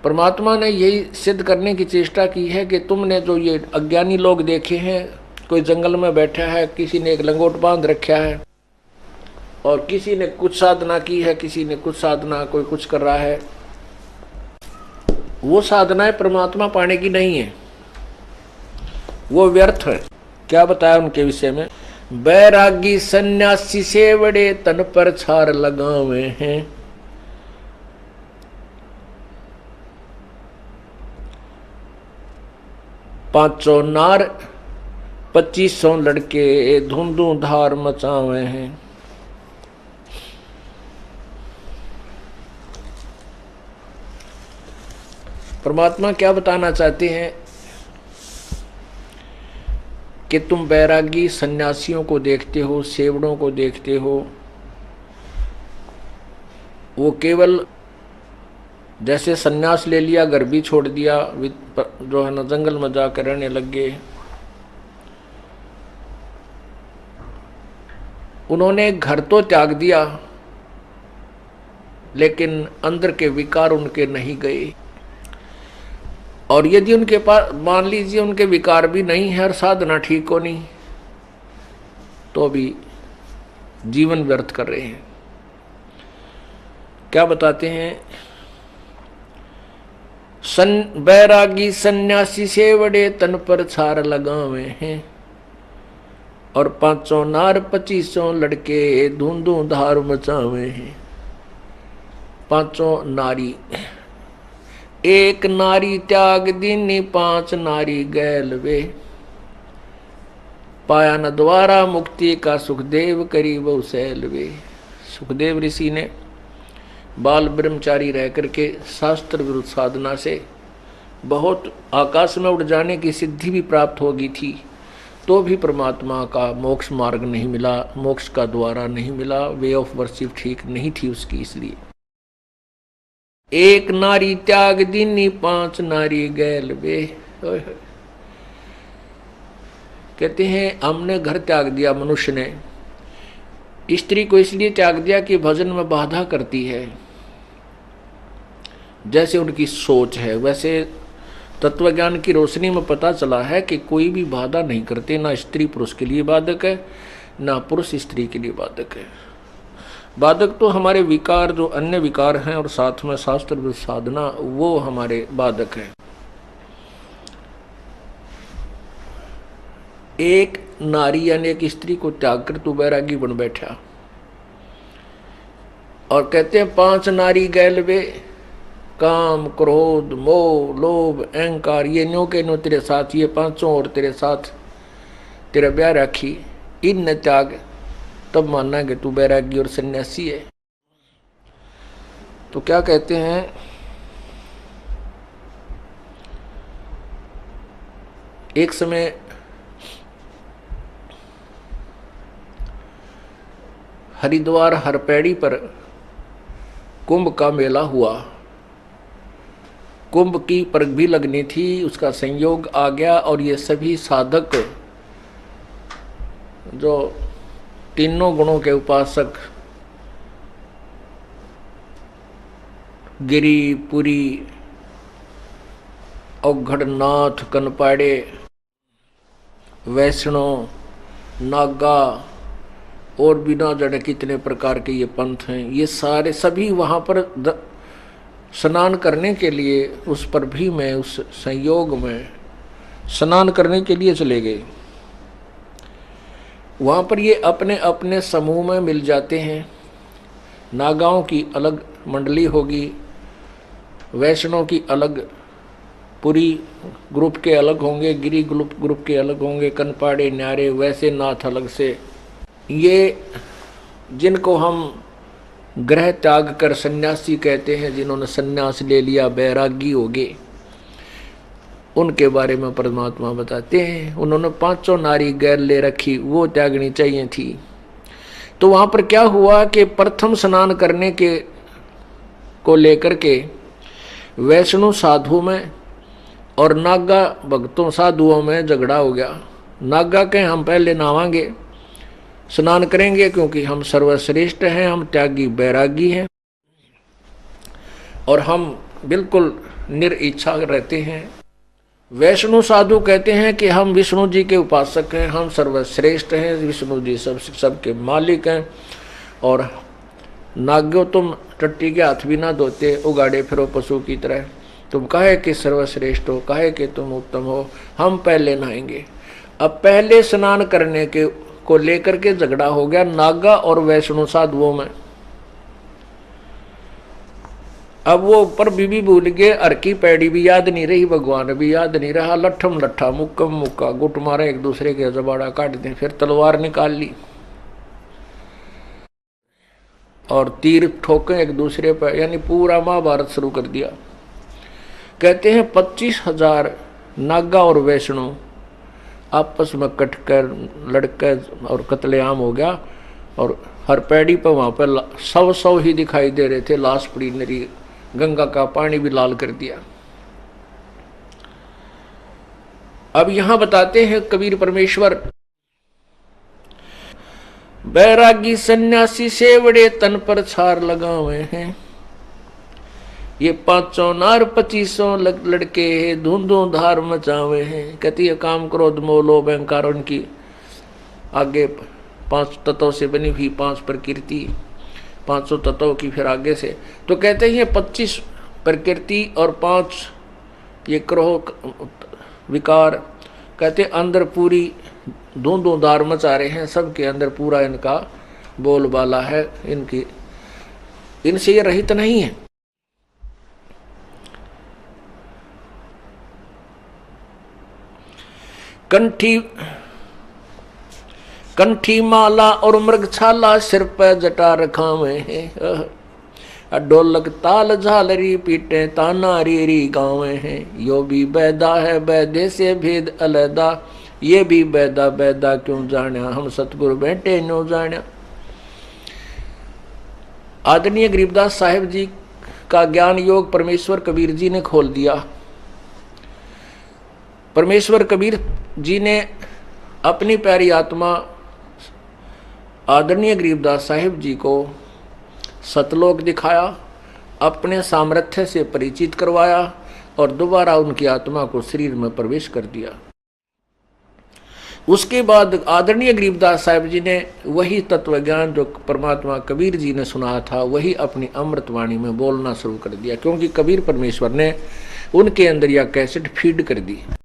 परमात्मा ने यही सिद्ध करने की चेष्टा की है कि तुमने जो ये अज्ञानी लोग देखे हैं, कोई जंगल में बैठा है, किसी ने एक लंगोट बांध रखा है और किसी ने कुछ साधना की है, किसी ने कुछ साधना, कोई कुछ कर रहा है, वो साधनाएं परमात्मा पाने की नहीं है, वो व्यर्थ है। क्या बताया उनके विषय में? बैरागी सन्यासी से बड़े तन पर छार लगावे हैं, 500 नार 2500 लड़के धुंधु धार मचावे हैं। परमात्मा क्या बताना चाहते हैं कि तुम बैरागी सन्यासियों को देखते हो, सेवड़ों को देखते हो, वो केवल जैसे सन्यास ले लिया, घर भी छोड़ दिया, जो है ना जंगल में जाकर रहने लग गए। उन्होंने घर तो त्याग दिया लेकिन अंदर के विकार उनके नहीं गए। और यदि उनके पास मान लीजिए उनके विकार भी नहीं है और साधना ठीक हो नहीं, तो भी जीवन व्यर्थ कर रहे हैं। क्या बताते हैं? बैरागी सन्यासी से बड़े तन पर छार लगावे हैं, और 500 नार 2500 लड़के धुंधु धार मचावे हैं। 500 नारी, एक नारी त्याग दीनी 5 नारी गैल वे, पाया न द्वारा मुक्ति का सुखदेव करी बहु सैल वे। सुखदेव ऋषि ने बाल ब्रह्मचारी रह करके शास्त्र विरुद्ध साधना से बहुत आकाश में उड़ जाने की सिद्धि भी प्राप्त होगी थी, तो भी परमात्मा का मोक्ष मार्ग नहीं मिला, मोक्ष का द्वारा नहीं मिला, वे ऑफ वर्शिप ठीक नहीं थी उसकी। इसलिए एक नारी त्याग दीनी 5 नारी गैल वे। कहते हैं हमने घर त्याग दिया, मनुष्य ने स्त्री को इसलिए त्याग दिया कि भजन में बाधा करती है। जैसे उनकी सोच है वैसे तत्वज्ञान की रोशनी में पता चला है कि कोई भी बाधा नहीं करते, ना स्त्री पुरुष के लिए बाधक है, ना पुरुष स्त्री के लिए बाधक है। बाधक तो हमारे विकार, जो अन्य विकार हैं, और साथ में शास्त्र साधना, वो हमारे बाधक है। एक नारी यानी एक स्त्री को त्याग कर तू बैरागी बन बैठा, और कहते हैं 5 नारी गैल वे, काम क्रोध मोह लोभ अहंकार, ये न्यो के न्यो तेरे साथ, ये 500 और तेरे साथ तेरा ब्याह राखी, इन न त्याग, तब मानना कि तू बैरागी और सन्यासी है। तो क्या कहते हैं? एक समय हरिद्वार हरपैड़ी पर कुंभ का मेला हुआ। कुंभ की परख भी लगनी थी, उसका संयोग आ गया, और ये सभी साधक जो तीनों गुणों के उपासक, गिरी पुरी औघड़नाथ कनपाड़े वैष्णव नागा और बिना जड़े कितने प्रकार के ये पंथ हैं, ये सारे सभी वहाँ पर स्नान करने के लिए, उस पर भी में उस संयोग में स्नान करने के लिए चले गए। वहाँ पर ये अपने अपने समूह में मिल जाते हैं। नागाओं की अलग मंडली होगी, वैष्णव की अलग, पुरी ग्रुप के अलग होंगे, गिरी ग्रुप के अलग होंगे, कनपाड़े न्यारे वैसे नाथ अलग से। ये जिनको हम ग्रह त्याग कर सन्यासी कहते हैं, जिन्होंने सन्यास ले लिया, बैरागी हो गए, उनके बारे में परमात्मा बताते हैं। उन्होंने 500 नारी गैर ले रखी, वो त्यागनी चाहिए थी। तो वहाँ पर क्या हुआ कि प्रथम स्नान करने के को लेकर के वैष्णव साधु में और नागा भक्तों साधुओं में झगड़ा हो गया। नागा के हम पहले नहावांगे, स्नान करेंगे, क्योंकि हम सर्वश्रेष्ठ हैं, हम त्यागी बैरागी हैं, और हम बिल्कुल निरिच्छा रहते हैं। वैष्णव साधु कहते हैं कि हम विष्णु जी के उपासक हैं, हम सर्वश्रेष्ठ हैं, विष्णु जी सबके मालिक हैं, और नाग्यो तुम टट्टी के हाथ भी ना धोते, उगाड़े फिरो पशु की तरह, तुम काहे कि सर्वश्रेष्ठ हो, काहे कि तुम उत्तम हो, हम पहले नहाएंगे। अब पहले स्नान करने के को लेकर के झगड़ा हो गया नागा और वैष्णव साधुओं में। अब वो ऊपर भी भूल गए, अर की पैड़ी भी याद नहीं रही, भगवान भी याद नहीं रहा, लट्ठम लट्ठा मुक्कम मुक्का गुट मारे, एक दूसरे के जबाड़ा काट दें, फिर तलवार निकाल ली और तीर ठोके एक दूसरे पर, यानी पूरा महाभारत शुरू कर दिया। कहते हैं 25,000 नागा और वैष्णव आपस में कटकर लड़कर और कत्लेआम हो गया, और हर पैड़ी पर वहां पर 100 ही दिखाई दे रहे थे, लाश पड़ी नरी, गंगा का पानी भी लाल कर दिया। अब यहां बताते हैं कबीर परमेश्वर, बैरागी सन्यासी सेवड़े तन पर छार लगावे हैं, ये 500 नार 2500 लड़के धुंधों धार मचावे हैं। कहती है काम क्रोध मोह लोभ अहंकार, उनकी आगे 5 तत्वों से बनी हुई 5 प्रकृति, 500 तत्वों की फिर आगे से। तो कहते हैं 25 प्रकृति और 5 ये क्रोध विकार, कहते अंदर पूरी धुंधों धार मचा रहे हैं, सबके अंदर पूरा इनका बोलबाला है, इनकी इनसे ये रहित नहीं है। कंठी माला और मृगछाला सिर पर जटा रखावे हैं, ढोलक ताल झालरी पीटे ताना री गावे हैं, यो भी बैदा है बैदे से भेद अलैदा, ये भी बैदा बैदा क्यों जाना, हम सतगुरु बैठे नो जाना। आदरणीय गरीबदास साहिब जी का ज्ञान योग परमेश्वर कबीर जी ने खोल दिया। परमेश्वर कबीर जी ने अपनी प्यारी आत्मा आदरणीय गरीबदास साहिब जी को सतलोक दिखाया, अपने सामर्थ्य से परिचित करवाया और दोबारा उनकी आत्मा को शरीर में प्रवेश कर दिया। उसके बाद आदरणीय गरीबदास साहिब जी ने वही तत्व ज्ञान जो परमात्मा कबीर जी ने सुनाया था, वही अपनी अमृतवाणी में बोलना शुरू कर दिया, क्योंकि कबीर परमेश्वर ने उनके अंदर यह कैसेट फीड कर दी।